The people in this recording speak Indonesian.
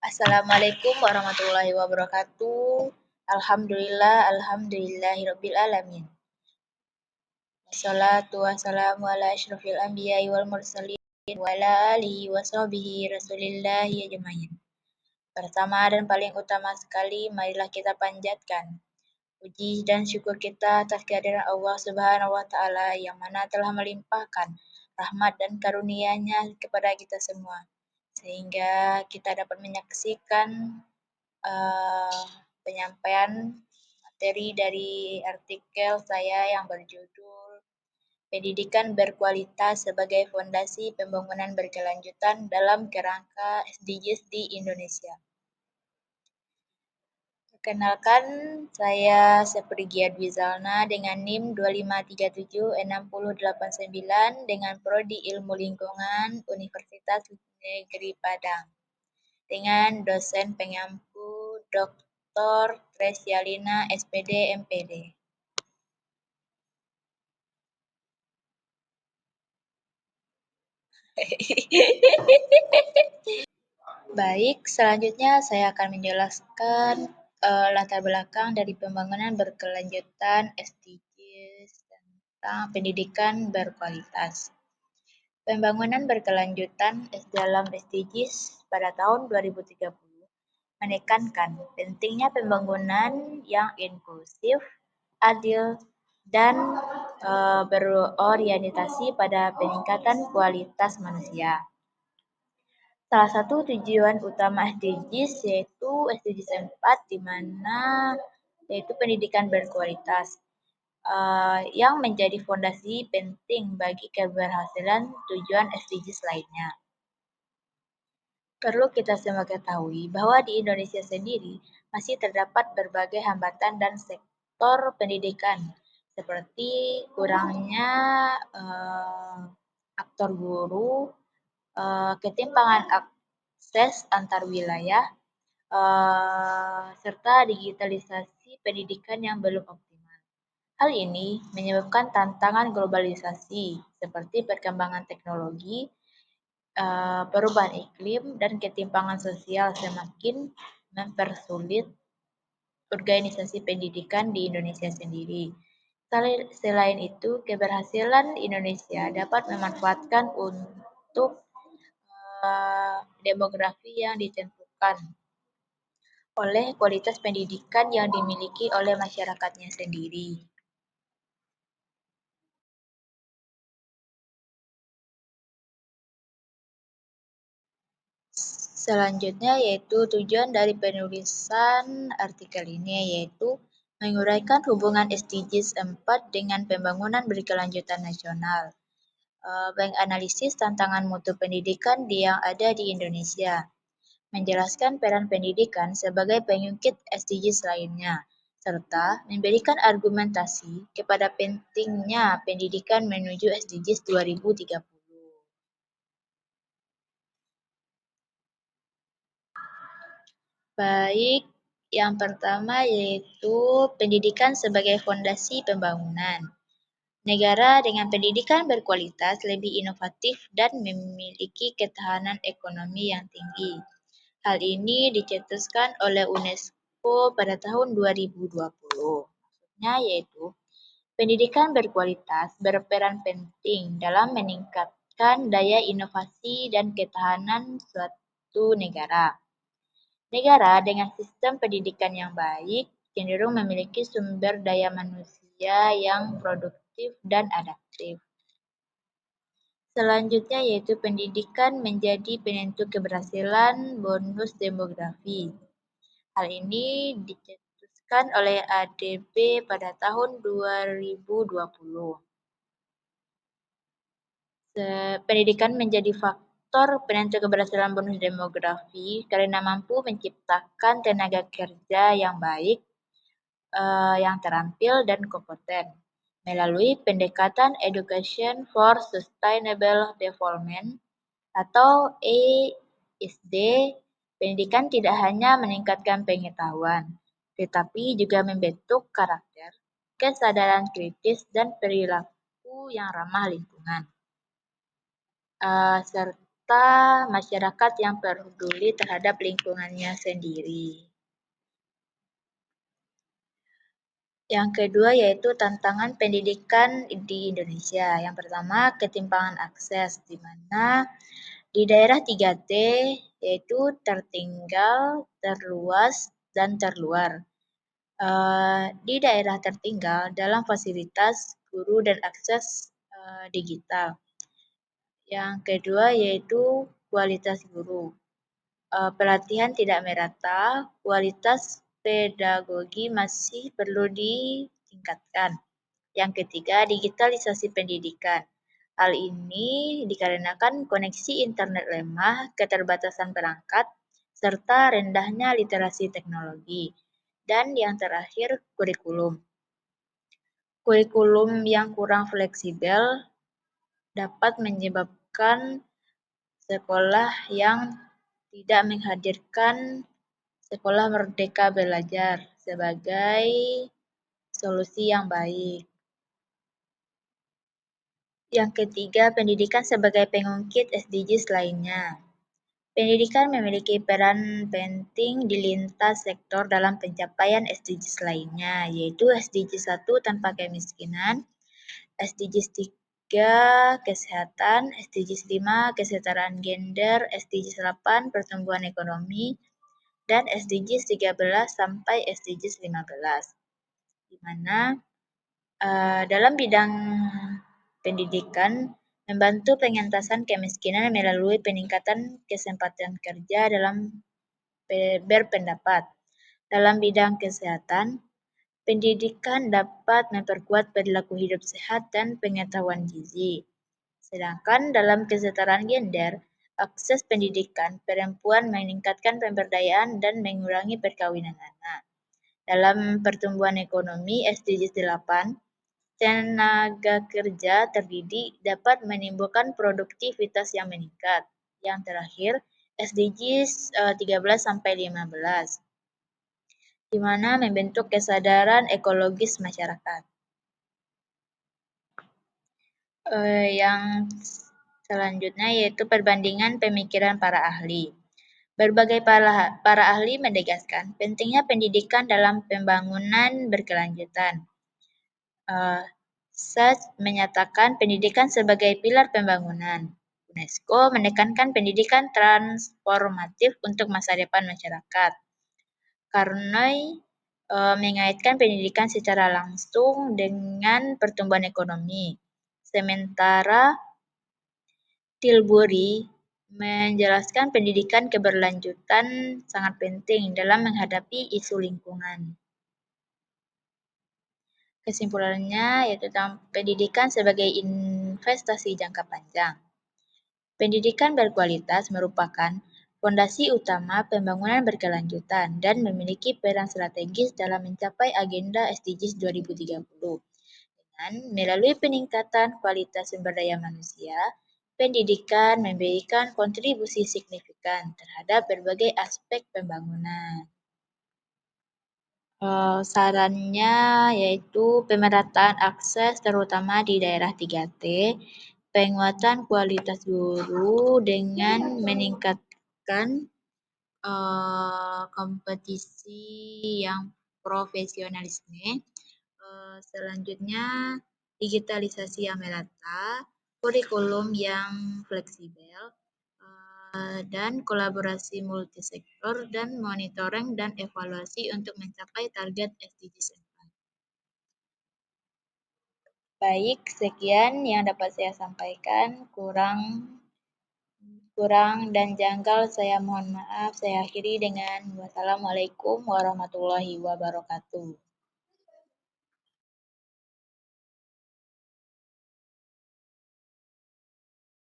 Assalamualaikum warahmatullahi wabarakatuh. Alhamdulillahirabbil alamin. Wassalatu wassalamu ala asyrofil anbiya'i wal mursalin wa ala alihi wa sahbihi rasulillahi ajmain. Pertama dan paling utama sekali, marilah kita panjatkan puji dan syukur kita atas kehadiran Allah Subhanahu wa taala yang mana telah melimpahkan rahmat dan karunia-Nya kepada kita semua, sehingga kita dapat menyaksikan penyampaian materi dari artikel saya yang berjudul Pendidikan Berkualitas sebagai Fondasi Pembangunan Berkelanjutan dalam Kerangka SDGs di Indonesia. Perkenalkan, saya Seprigia Dwi Zalna dengan NIM 2537689 dengan Prodi Ilmu Lingkungan Universitas Negeri Padang, dengan dosen pengampu Dr. Tresyalina SPD MPD. Baik, selanjutnya saya akan menjelaskan latar belakang dari pembangunan berkelanjutan SDGs tentang pendidikan berkualitas. Pembangunan berkelanjutan dalam SDGs pada tahun 2030 menekankan pentingnya pembangunan yang inklusif, adil, dan berorientasi pada peningkatan kualitas manusia. Salah satu tujuan utama SDGs yaitu SDGs 4, di mana yaitu pendidikan berkualitas yang menjadi fondasi penting bagi keberhasilan tujuan SDGs lainnya. Perlu kita semua ketahui bahwa di Indonesia sendiri masih terdapat berbagai hambatan dan sektor pendidikan, seperti kurangnya aktor guru, ketimpangan akses antar wilayah, serta digitalisasi pendidikan yang belum optimal. Hal ini menyebabkan tantangan globalisasi seperti perkembangan teknologi, perubahan iklim, dan ketimpangan sosial semakin mempersulit organisasi pendidikan di Indonesia sendiri. Selain itu, keberhasilan Indonesia dapat memanfaatkan untuk demografi yang ditentukan oleh kualitas pendidikan yang dimiliki oleh masyarakatnya sendiri. Selanjutnya yaitu tujuan dari penulisan artikel ini yaitu menguraikan hubungan SDGs 4 dengan pembangunan berkelanjutan nasional, menganalisis tantangan mutu pendidikan yang ada di Indonesia, menjelaskan peran pendidikan sebagai pengungkit SDGs lainnya, serta memberikan argumentasi kepada pentingnya pendidikan menuju SDGs 2030. Baik, yang pertama yaitu pendidikan sebagai fondasi pembangunan. Negara dengan pendidikan berkualitas lebih inovatif dan memiliki ketahanan ekonomi yang tinggi. Hal ini dicetuskan oleh UNESCO pada tahun 2020. Maksudnya yaitu pendidikan berkualitas berperan penting dalam meningkatkan daya inovasi dan ketahanan suatu negara. Negara dengan sistem pendidikan yang baik cenderung memiliki sumber daya manusia yang produktif dan adaptif. Selanjutnya yaitu pendidikan menjadi penentu keberhasilan bonus demografi. Hal ini dicetuskan oleh ADB pada tahun 2020. Pendidikan menjadi faktor penentu keberhasilan bonus demografi karena mampu menciptakan tenaga kerja yang baik, yang terampil dan kompeten. Melalui pendekatan Education for Sustainable Development atau ESD, pendidikan tidak hanya meningkatkan pengetahuan, tetapi juga membentuk karakter, kesadaran kritis, dan perilaku yang ramah lingkungan. serta masyarakat yang peduli terhadap lingkungannya sendiri. Yang kedua yaitu tantangan pendidikan di Indonesia. Yang pertama, ketimpangan akses, di mana di daerah 3T yaitu tertinggal, terluas, dan terluar. Di daerah tertinggal dalam fasilitas guru dan akses digital. Yang kedua yaitu kualitas guru. Pelatihan tidak merata, kualitas pedagogi masih perlu ditingkatkan. Yang ketiga, digitalisasi pendidikan. Hal ini dikarenakan koneksi internet lemah, keterbatasan perangkat, serta rendahnya literasi teknologi. Dan yang terakhir, kurikulum. Kurikulum yang kurang fleksibel dapat menyebabkan sekolah yang tidak menghadirkan sekolah merdeka belajar sebagai solusi yang baik. Yang ketiga, pendidikan sebagai pengungkit SDGs lainnya. Pendidikan memiliki peran penting di lintas sektor dalam pencapaian SDGs lainnya, yaitu SDGs 1 tanpa kemiskinan, SDGs 3 kesehatan, SDGs 5 kesetaraan gender, SDGs 8 pertumbuhan ekonomi, dan SDGs 13 sampai SDGs 15. Di mana dalam bidang pendidikan membantu pengentasan kemiskinan melalui peningkatan kesempatan kerja dalam berpendapat. Dalam bidang kesehatan, pendidikan dapat memperkuat perilaku hidup sehat dan pengetahuan gizi. Sedangkan dalam kesetaraan gender, akses pendidikan perempuan meningkatkan pemberdayaan dan mengurangi perkawinan anak. Dalam pertumbuhan ekonomi SDGs 8, tenaga kerja terdidik dapat menimbulkan produktivitas yang meningkat. Yang terakhir, SDGs 13 sampai 15, di mana membentuk kesadaran ekologis masyarakat. Yang selanjutnya yaitu perbandingan pemikiran para ahli. Berbagai para ahli menegaskan pentingnya pendidikan dalam pembangunan berkelanjutan. Sachs menyatakan pendidikan sebagai pilar pembangunan. UNESCO menekankan pendidikan transformatif untuk masa depan masyarakat. Carney mengaitkan pendidikan secara langsung dengan pertumbuhan ekonomi. Sementara Tilbury menjelaskan pendidikan keberlanjutan sangat penting dalam menghadapi isu lingkungan. Kesimpulannya yaitu tentang pendidikan sebagai investasi jangka panjang. Pendidikan berkualitas merupakan fondasi utama pembangunan berkelanjutan dan memiliki peran strategis dalam mencapai agenda SDGs 2030. Dan melalui peningkatan kualitas sumber daya manusia, pendidikan memberikan kontribusi signifikan terhadap berbagai aspek pembangunan. Sarannya yaitu pemerataan akses terutama di daerah 3T, penguatan kualitas guru dengan meningkatkan kompetisi yang profesionalisme. Selanjutnya digitalisasi yang merata, kurikulum yang fleksibel, dan kolaborasi multisektor dan monitoring dan evaluasi untuk mencapai target SDGs 4. Baik, sekian yang dapat saya sampaikan. Kurang dan janggal saya mohon maaf. Saya akhiri dengan wassalamualaikum warahmatullahi wabarakatuh.